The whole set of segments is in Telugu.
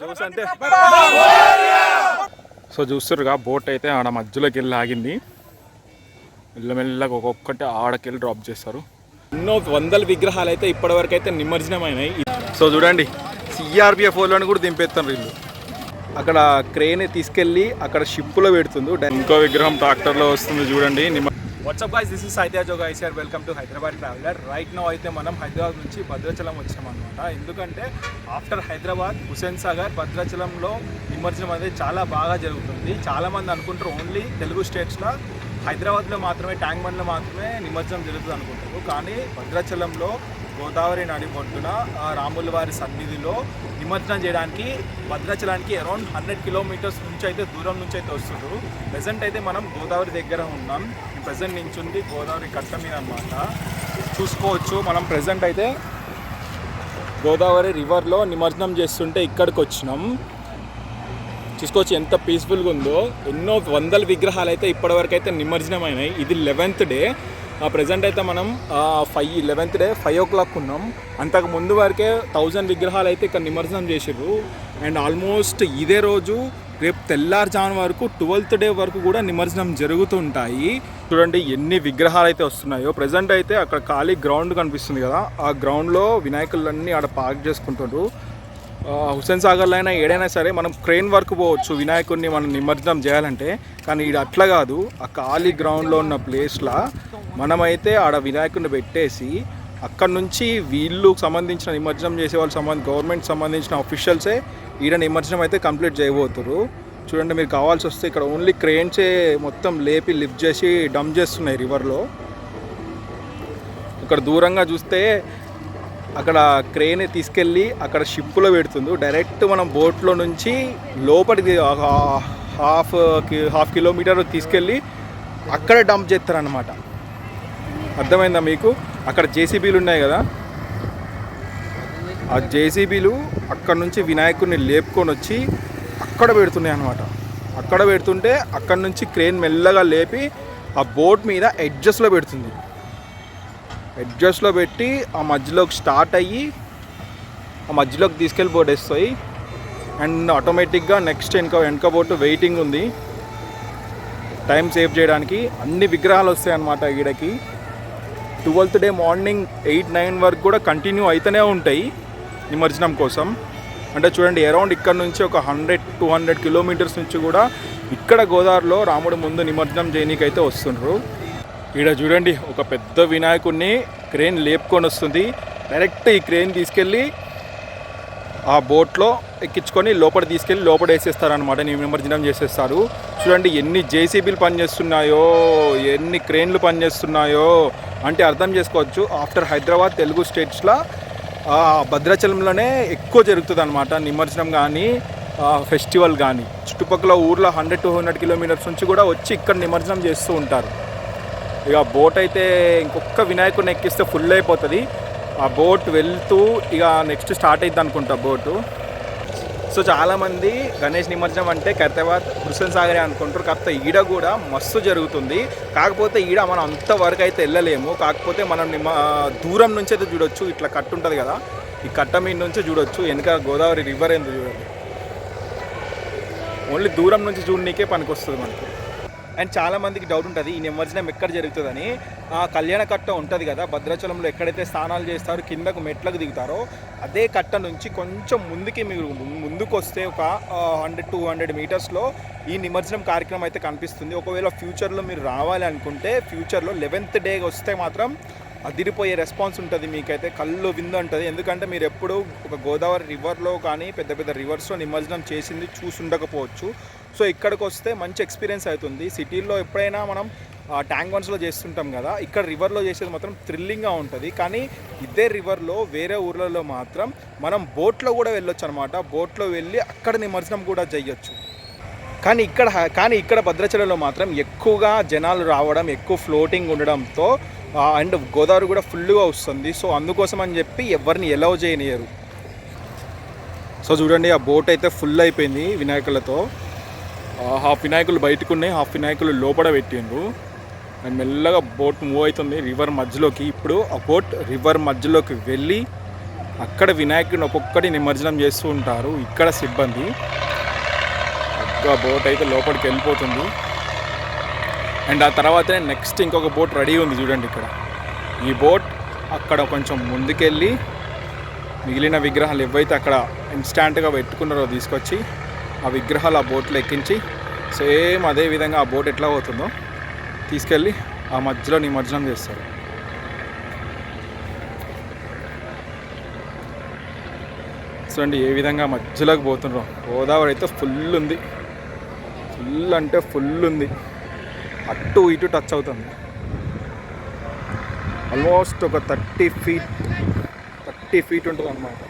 జోస్ అంటే సో చూస్తురుగా బోట్ అయితే ఆడ మధ్యలోకి వెళ్ళి ఆగింది. మెల్లమెల్లగా ఒక్కొక్కటి ఆడకెళ్ళి డ్రాప్ చేస్తారు. ఎన్నో వందల విగ్రహాలు అయితే ఇప్పటివరకు అయితే నిమజ్జనమైనాయి. సో చూడండి సిఆర్పిఎఫ్ వాళ్ళని కూడా దింపేస్తారు వీళ్ళు. అక్కడ క్రేన్ తీసుకెళ్ళి అక్కడ షిప్లో పెడుతుంది. ఇంకో విగ్రహం ట్రాక్టర్లో వస్తుంది చూడండి. WhatsApp guys, this is Sai Tej guys here. Welcome to Hyderabad traveller. Right now అయితే మనం హైదరాబాద్ నుంచి భద్రాచలం వచ్చాం అనమాట. ఎందుకంటే ఆఫ్టర్ హైదరాబాద్ హుస్సేన్ సాగర్ భద్రాచలంలో నిమజ్జనం అనేది చాలా బాగా జరుగుతుంది. చాలామంది అనుకుంటారు ఓన్లీ తెలుగు స్టేట్స్లో హైదరాబాద్లో మాత్రమే ట్యాంక్ బండ్లో మాత్రమే నిమజ్జనం జరుగుతుంది అనుకుంటారు. కానీ భద్రాచలంలో గోదావరి నడి ఒడ్డున రాముల వారి సన్నిధిలో నిమజ్జనం చేయడానికి భద్రాచలానికి అరౌండ్ 100 కిలోమీటర్స్ నుంచి అయితే దూరం నుంచి అయితే వస్తున్నారు. ప్రెజెంట్ అయితే మనం గోదావరి దగ్గర ఉన్నాం. ప్రెజెంట్ నుంచి ఉంది గోదావరి కట్ట మీద అనమాట. చూసుకోవచ్చు మనం ప్రెజెంట్ అయితే గోదావరి రివర్లో నిమజ్జనం చేస్తుంటే ఇక్కడికి వచ్చినాం. చూసుకోవచ్చు ఎంత పీస్ఫుల్గా ఉందో. ఎన్నో వందల విగ్రహాలు అయితే ఇప్పటివరకు అయితే నిమజ్జనమైనాయి. ఇది 11th డే. ప్రజెంట్ అయితే మనం 11th డే 5 o'clock ఉన్నాం. అంతకు ముందు వరకే 1000 విగ్రహాలు అయితే ఇక్కడ నిమజ్జనం చేసారు. అండ్ ఆల్మోస్ట్ ఇదే రోజు రేపు తెల్లారుజాము వరకు 12th డే వరకు కూడా నిమజ్జనం జరుగుతుంటాయి. చూడండి ఎన్ని విగ్రహాలు అయితే వస్తున్నాయో. ప్రజెంట్ అయితే అక్కడ ఖాళీ గ్రౌండ్ కనిపిస్తుంది కదా, ఆ గ్రౌండ్లో వినాయకులన్నీ ఆడ పార్క్ చేసుకుంటారు. హుస్సేన్ సాగర్లో అయినా ఏడైనా సరే మనం క్రెయిన్ వర్క్ పోవచ్చు వినాయకుడిని మనం నిమజ్జనం చేయాలంటే. కానీ ఇది అట్లా కాదు. ఆ ఖాళీ గ్రౌండ్లో ఉన్న ప్లేస్లో మనమైతే ఆడ వినాయకుడిని పెట్టేసి అక్కడ నుంచి వీళ్ళు సంబంధించిన నిమజ్జనం చేసే వాళ్ళు గవర్నమెంట్ సంబంధించిన ఆఫీషియల్సే ఈడ నిమజ్జనం అయితే కంప్లీట్ చేయబోతున్నారు. చూడండి మీరు కావాల్సి వస్తే ఇక్కడ ఓన్లీ క్రెయిన్సే మొత్తం లేపి లిఫ్ట్ చేసి డంప్ చేస్తున్నాయి రివర్లో. ఇక్కడ దూరంగా చూస్తే అక్కడ క్రేన్ తీసుకెళ్ళి అక్కడ షిప్లో పెడుతుంది. డైరెక్ట్ మనం బోట్లో నుంచి లోపలికి హాఫ్ కిలోమీటర్ తీసుకెళ్ళి అక్కడ డంప్ చేస్తారనమాట. అర్థమైందా మీకు? అక్కడ జేసీబీలు ఉన్నాయి కదా, ఆ జేసీబీలు అక్కడ నుంచి వినాయకుడిని లేపుకొని వచ్చి అక్కడ పెడుతున్నాయి అనమాట. అక్కడ పెడుతుంటే అక్కడ నుంచి క్రేన్ మెల్లగా లేపి ఆ బోట్ మీద ఎడ్జస్ట్లో పెడుతుంది. ఎడ్జస్ట్లో పెట్టి ఆ మధ్యలోకి స్టార్ట్ అయ్యి ఆ మధ్యలోకి తీసుకెళ్ళి బోట్ వేస్తాయి. అండ్ ఆటోమేటిక్గా నెక్స్ట్ వెనక బోటు వెయిటింగ్ ఉంది టైం సేవ్ చేయడానికి. అన్ని విగ్రహాలు వస్తాయి అన్నమాట ఈడకి. 12th డే మార్నింగ్ 8-9 వరకు కూడా కంటిన్యూ అయితేనే ఉంటాయి నిమజ్జనం కోసం. అంటే చూడండి అరౌండ్ ఇక్కడ నుంచి ఒక 100-200 కిలోమీటర్స్ నుంచి కూడా ఇక్కడ గోదావరిలో రాముడు ముందు నిమజ్జనం చేయనీకి అయితే వస్తున్నారు. ఈడ చూడండి ఒక పెద్ద వినాయకుడిని క్రేన్ లేపుకొని వస్తుంది. డైరెక్ట్ ఈ క్రేన్ తీసుకెళ్ళి ఆ బోట్లో ఎక్కించుకొని లోపల తీసుకెళ్ళి లోపల వేసేస్తారనమాట. నిమజ్జనం చేసేస్తారు. చూడండి ఎన్ని జేసీబీలు పనిచేస్తున్నాయో, ఎన్ని క్రేన్లు పనిచేస్తున్నాయో అంటే అర్థం చేసుకోవచ్చు. ఆఫ్టర్ హైదరాబాద్ తెలుగు స్టేట్స్లో భద్రాచలంలోనే ఎక్కువ జరుగుతుంది అనమాట నిమజ్జనం కానీ ఫెస్టివల్ కానీ. చుట్టుపక్కల ఊర్లో 100-200 కిలోమీటర్స్ నుంచి కూడా వచ్చి ఇక్కడ నిమజ్జనం చేస్తూ ఉంటారు. ఇక బోట్ అయితే ఇంకొక వినాయకుడిని ఎక్కిస్తే ఫుల్ అయిపోతుంది. ఆ బోట్ వెళ్తూ ఇక నెక్స్ట్ స్టార్ట్ అవుతుంది అనుకుంటా బోటు. సో చాలామంది గణేష్ నిమజ్జనం అంటే ఖైరతాబాద్ హుస్సేన్ సాగరే అనుకుంటారు. కాకపోతే ఈడ కూడా మస్తు జరుగుతుంది. కాకపోతే ఈడ మనం అంతవరకు అయితే వెళ్ళలేము. కాకపోతే మనం దూరం నుంచి అయితే చూడొచ్చు. ఇట్లా కట్ట ఉంటుంది కదా, ఈ కట్ట మీద నుంచి చూడొచ్చు. వెనక గోదావరి రివర్ ఎందుకు చూడండి. ఓన్లీ దూరం నుంచి చూడనీకే పనికి వస్తుంది మనకి. అండ్ చాలామందికి డౌట్ ఉంటుంది ఈ నిమజ్జనం ఎక్కడ జరుగుతుందని. కళ్యాణ కట్ట ఉంటుంది కదా భద్రాచలంలో, ఎక్కడైతే స్నానాలు చేస్తారో కిందకు మెట్లకు దిగుతారో అదే కట్ట నుంచి కొంచెం మీరు ముందుకు వస్తే ఒక 100-200 మీటర్స్లో ఈ నిమజ్జనం కార్యక్రమం అయితే కనిపిస్తుంది. ఒకవేళ ఫ్యూచర్లో మీరు రావాలి అనుకుంటే ఫ్యూచర్లో 11th డే వస్తే మాత్రం అదిరిపోయే రెస్పాన్స్ ఉంటుంది. మీకైతే కళ్ళు విందు ఉంటుంది. ఎందుకంటే మీరు ఎప్పుడు ఒక గోదావరి రివర్లో కానీ పెద్ద పెద్ద రివర్స్లో నిమజ్జనం చేసింది చూసి ఉండకపోవచ్చు. సో ఇక్కడికి వస్తే మంచి ఎక్స్పీరియన్స్ అవుతుంది. సిటీల్లో ఎప్పుడైనా మనం ట్యాంక్ బండ్స్లో చేస్తుంటాం కదా, ఇక్కడ రివర్లో చేసేది మాత్రం థ్రిల్లింగ్గా ఉంటుంది. కానీ ఇదే రివర్లో వేరే ఊర్లలో మాత్రం మనం బోట్లో కూడా వెళ్ళొచ్చు అనమాట. బోట్లో వెళ్ళి అక్కడ నిమజ్జనం కూడా చేయొచ్చు. కానీ ఇక్కడ భద్రాచలంలో మాత్రం ఎక్కువగా జనాలు రావడం, ఎక్కువ ఫ్లోటింగ్ ఉండడంతో అండ్ గోదావరి కూడా ఫుల్గా వస్తుంది. సో అందుకోసం అని చెప్పి ఎవరిని ఎలవ్ చేయనియరు. సో చూడండి ఆ బోట్ అయితే ఫుల్ అయిపోయింది వినాయకులతో. హాఫ్ వినాయకులు బయటకు ఉన్నాయి, హాఫ్ వినాయకులు లోపల పెట్టిండ్రు. అండ్ మెల్లగా బోట్ మూవ్ అవుతుంది రివర్ మధ్యలోకి. ఇప్పుడు ఆ బోట్ రివర్ మధ్యలోకి వెళ్ళి అక్కడ వినాయకుడిని ఒక్కొక్కటి నిమజ్జనం చేస్తూ ఉంటారు. ఇక్కడ సిబ్బంది బోట్ అయితే లోపలికి వెళ్ళిపోతుంది. అండ్ ఆ తర్వాతనే నెక్స్ట్ ఇంకొక బోట్ రెడీ ఉంది చూడండి. ఇక్కడ ఈ బోట్ అక్కడ కొంచెం ముందుకెళ్ళి మిగిలిన విగ్రహాలు ఏవైతే అక్కడ ఇన్స్టాంట్గా పెట్టుకున్నారో తీసుకొచ్చి ఆ విగ్రహాలు ఆ బోట్లో ఎక్కించి సేమ్ అదే విధంగా ఆ బోట్ ఎట్లా పోతుందో తీసుకెళ్ళి ఆ మధ్యలో నిమజ్జనం చేస్తారు. చూడండి ఏ విధంగా మధ్యలోకి పోతున్నారో. గోదావరి అయితే ఫుల్ ఉంది, ఫుల్ అంటే ఫుల్ ఉంది. అటు ఇటు టచ్ అవుతుంది. ఆల్మోస్ట్ ఒక 30 ఫీట్ ఉంటుంది అన్నమాట.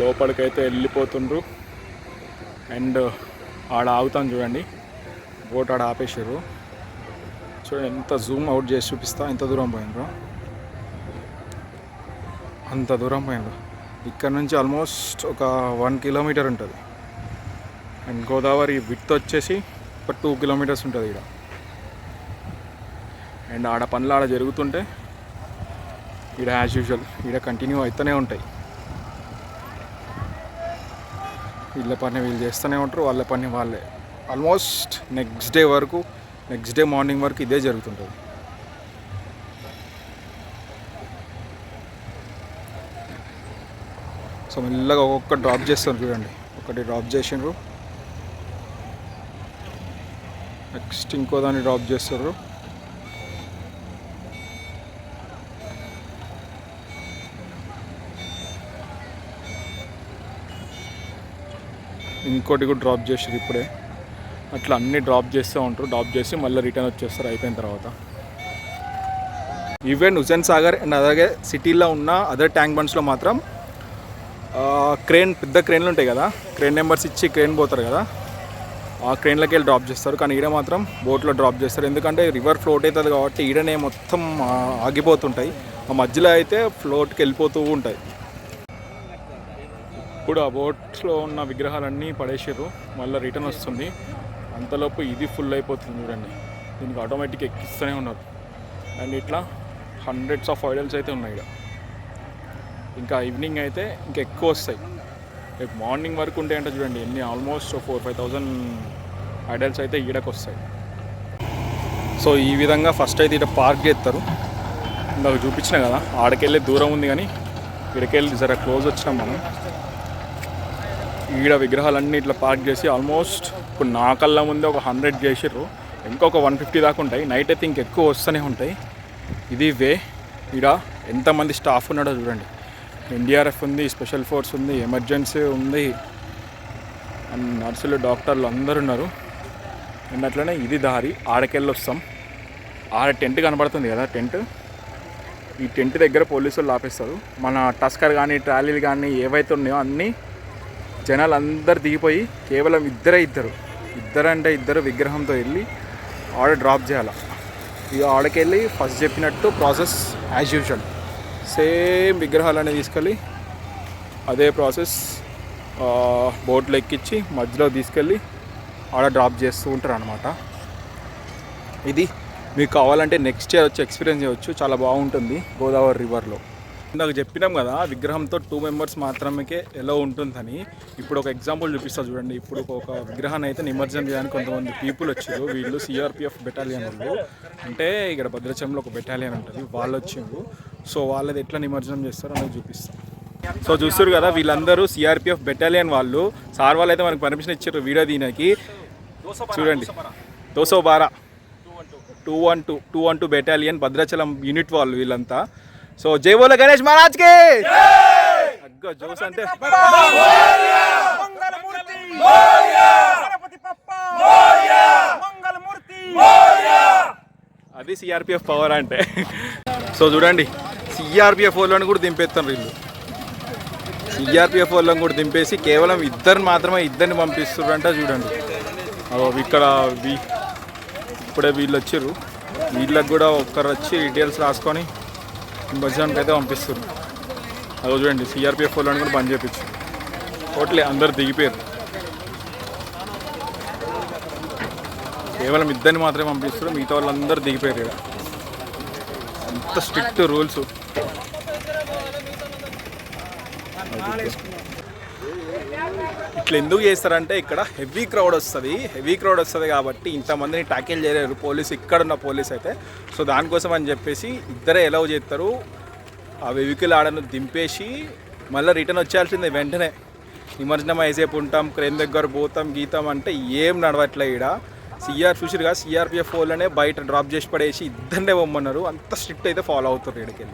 లోపలికైతే వెళ్ళిపోతుండ్రు. అండ్ ఆడ ఆగుతాను చూడండి, బోట్ ఆడ ఆపేసారు. చూడండి ఎంత జూమ్ అవుట్ చేసి చూపిస్తా, ఎంత దూరం పోయినరు, అంత దూరం పోయినరు. ఇక్కడ నుంచి ఆల్మోస్ట్ ఒక 1 కిలోమీటర్ ఉంటుంది. అండ్ గోదావరి విడ్త్ వచ్చేసి ఒక 2 కిలోమీటర్స్ ఉంటుంది ఇక్కడ. అండ్ ఆడ పనులు ఆడ జరుగుతుంటే ఇక్కడ యాజ్ యూజువల్ ఇక్కడ కంటిన్యూ అవుతూనే ఉంటాయి. వీళ్ళ పని వీళ్ళు చేస్తూనే ఉంటారు, వాళ్ళ పని వాళ్ళే. ఆల్మోస్ట్ నెక్స్ట్ డే మార్నింగ్ వరకు ఇదే జరుగుతుంటుంది. సో మెల్లగా ఒక్కొక్క డ్రాప్ చేస్తారు చూడండి. ఒకటి డ్రాప్ చేసిండ్రు, నెక్స్ట్ ఇంకో దాన్ని డ్రాప్ చేస్తారు. ఇంకోటి కూడా డ్రాప్ చేసారు ఇప్పుడే. అట్లా అన్నీ డ్రాప్ చేస్తూ ఉంటారు. డ్రాప్ చేసి మళ్ళీ రిటర్న్ వచ్చేస్తారు అయిపోయిన తర్వాత. ఈవెన్ హుస్సేన్ సాగర్ అండ్ అలాగే సిటీలో ఉన్న అదర్ ట్యాంక్ బండ్స్లో మాత్రం పెద్ద క్రేన్లు ఉంటాయి కదా, క్రేన్ నెంబర్స్ ఇచ్చి క్రేన్ పోతారు కదా, ఆ క్రేన్లోకి వెళ్ళి డ్రాప్ చేస్తారు. కానీ ఈడ మాత్రం బోట్లో డ్రాప్ చేస్తారు. ఎందుకంటే రివర్ ఫ్లోట్ అవుతుంది కాబట్టి ఈడనే మొత్తం ఆగిపోతుంటాయి. ఆ మధ్యలో అయితే ఫ్లోట్కి వెళ్ళిపోతూ ఉంటాయి. ఇప్పుడు ఆ బోట్స్లో ఉన్న విగ్రహాలన్నీ పడేసారు, మళ్ళీ రిటర్న్ వస్తుంది. అంతలోపు ఇది ఫుల్ అయిపోతుంది చూడండి. దీనికి ఆటోమేటిక్ ఎక్కిస్తూనే ఉన్నారు. అండ్ ఇట్లా హండ్రెడ్స్ ఆఫ్ ఐడల్స్ అయితే ఉన్నాయి ఇక్కడ. ఇంకా ఈవినింగ్ అయితే ఇంకా ఎక్కువ వస్తాయి. రేపు మార్నింగ్ వరకు ఉంటాయంటే చూడండి ఎన్ని, ఆల్మోస్ట్ 4-5,000 ఐడల్స్ అయితే ఈడకు వస్తాయి. సో ఈ విధంగా ఫస్ట్ అయితే ఇక్కడ పార్క్ చేస్తారు. ఇందాక చూపించిన కదా, ఆడకెళ్ళే దూరం ఉంది కానీ ఇక్కడికెళ్ళి జర క్లోజ్ వచ్చినాం మనం. ఈడ విగ్రహాలన్నీ ఇట్లా పార్క్ చేసి ఆల్మోస్ట్ ఇప్పుడు నా కళ్ళ ముందే ఒక 100 చేసిర్రు. ఇంకొక 150 దాకా ఉంటాయి. నైట్ అయితే ఇంకెక్కువ వస్తూనే ఉంటాయి. ఇది వే. ఈడ ఎంతమంది స్టాఫ్ ఉన్నాడో చూడండి. ఎన్డీఆర్ఎఫ్ ఉంది, స్పెషల్ ఫోర్స్ ఉంది, ఎమర్జెన్సీ ఉంది, అండ్ నర్సులు, డాక్టర్లు అందరు ఉన్నారు. అండ్ అట్లనే ఇది దారి, ఆడకెళ్ళి వస్తాం. ఆడ టెంట్ కనబడుతుంది కదా, ఈ టెంట్ దగ్గర పోలీసులు ఆపేస్తారు. మన టస్కర్ కానీ ట్రాలీలు కానీ ఏవైతే ఉన్నాయో అన్నీ జనాలు అందరు దిగిపోయి కేవలం ఇద్దరు విగ్రహంతో వెళ్ళి ఆడ డ్రాప్ చేయాలి. ఇక ఆడకెళ్ళి ఫస్ట్ చెప్పినట్టు ప్రాసెస్ యాజ్ యూజువల్ సేమ్ విగ్రహాలన్నీ తీసుకెళ్ళి అదే ప్రాసెస్ బోట్లో ఎక్కించి మధ్యలో తీసుకెళ్ళి ఆడ డ్రాప్ చేస్తూ ఉంటారు అనమాట. ఇది మీకు కావాలంటే నెక్స్ట్ ఇయర్ వచ్చి ఎక్స్పీరియన్స్ చేయవచ్చు, చాలా బాగుంటుంది గోదావరి రివర్లో. నాకు చెప్పినాం కదా విగ్రహంతో 2 మెంబర్స్ మాత్రమే ఎలా ఉంటుందని. ఇప్పుడు ఒక ఎగ్జాంపుల్ చూపిస్తా చూడండి. ఇప్పుడు ఒక విగ్రహాన్ని అయితే నిమజ్జనం చేయడానికి కొంతమంది పీపుల్ వచ్చారు. వీళ్ళు సిఆర్పిఎఫ్ బెటాలియన్ వాళ్ళు, అంటే ఇక్కడ భద్రాచలంలో ఒక బెటాలియన్ ఉంటుంది, వాళ్ళు వచ్చారు. సో వాళ్ళది ఎట్లా నిమజ్జనం చేస్తారో అనేది చూపిస్తాం. సో చూస్తారు కదా వీళ్ళందరూ సిఆర్పిఎఫ్ బెటాలియన్ వాళ్ళు. సార్ వాళ్ళు అయితే మనకు పర్మిషన్ ఇచ్చారు వీడియో దీనికి. చూడండి 212 బెటాలియన్ భద్రాచలం యూనిట్ వాళ్ళు వీళ్ళంతా. సో జై బోలో గణేష్ మహారాజ్ కి అగ్గ జోస్ అంటే అది సిఆర్పిఎఫ్ పవర్ అంటే. సో చూడండి సిఆర్పిఎఫ్ వాళ్ళని కూడా దింపేస్తారు వీళ్ళు. సిఆర్పిఎఫ్ వాళ్ళని కూడా దింపేసి కేవలం ఇద్దరిని పంపిస్తున్నారంట చూడండి. ఇక్కడ ఇప్పుడే వీళ్ళు వచ్చారు. వీళ్ళకి కూడా ఒక్కరు వచ్చి డీటెయిల్స్ రాసుకొని నిమజ్జనానికి అయితే పంపిస్తారు. అదో చూడండి సిఆర్పిఎఫ్ వాళ్ళని కూడా బంద్ చేయించారు. టోటలీ అందరు దిగిపోయారు. కేవలం ఇద్దరిని మాత్రమే పంపిస్తారు, మిగతా వాళ్ళందరూ దిగిపోయారు ఇక్కడ. అంత స్ట్రిక్ట్ రూల్స్. ఇట్లా ఎందుకు చేస్తారంటే ఇక్కడ హెవీ క్రౌడ్ వస్తుంది కాబట్టి ఇంతమందిని ట్యాకిల్ చేయలేరు పోలీసు, ఇక్కడున్న పోలీస్ అయితే. సో దానికోసం అని చెప్పేసి ఇద్దరే ఎలవ్ చేస్తారు. ఆ వెహికల్ ఆడను దింపేసి మళ్ళీ రిటర్న్ వచ్చేయాల్సిందే వెంటనే. నిమజ్జనం అయ్యేసేపు ఉంటాం, క్రేన్ దగ్గర పోతాం గీతాం అంటే ఏం నడవట్లే ఇక్కడ. చూసిరుగా సిఆర్పిఎఫ్ వాళ్ళనే బయట డ్రాప్ చేసి పడేసి ఇద్దరినే పొమ్మన్నారు. అంత స్ట్రిక్ట్ అయితే ఫాలో అవుతారు ఇక్కడికి.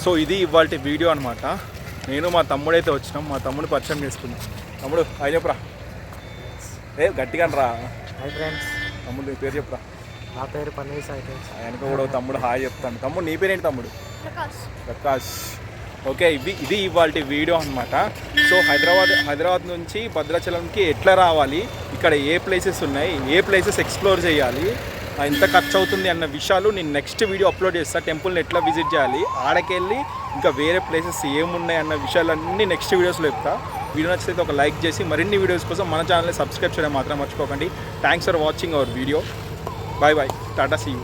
సో ఇది ఇవాళ వీడియో అనమాట. నేను మా తమ్ముడైతే వచ్చినాం, మా తమ్ముడు పరిచయం చేసుకున్నాం. తమ్ముడు హాయ్ చెప్పురా. గట్టిగా రా. Hi friends. తమ్ముడు నీ పేరు చెప్పురా. నా పేరు పన్నీర్ సాయి. ఆయనకు కూడా తమ్ముడు హాయ్ చెప్తాను. తమ్ముడు నీ పేరేంటి తమ్ముడు? ప్రకాష్. ఓకే, ఇది ఇవాళ వీడియో అనమాట. సో హైదరాబాద్ నుంచి భద్రాచలంకి ఎట్లా రావాలి, ఇక్కడ ఏ ప్లేసెస్ ఉన్నాయి, ఏ ప్లేసెస్ ఎక్స్ప్లోర్ చేయాలి, ఎంత ఖర్చు అవుతుంది అన్న విషయాలు నేను నెక్స్ట్ వీడియో అప్లోడ్ చేస్తాను. టెంపుల్ని ఎట్లా విజిట్ చేయాలి, ఆడకెళ్ళి ఇంకా వేరే ప్లేసెస్ ఏమున్నాయి అన్న విషయాలన్నీ నెక్స్ట్ వీడియోస్లో చెప్తా. వీడియో నచ్చితే ఒక లైక్ చేసి మరిన్ని వీడియోస్ కోసం మన ఛానల్ని సబ్స్క్రైబ్ చేయడం మాత్రం మర్చిపోకండి. Thanks for watching our video. Bye bye, tata, see you.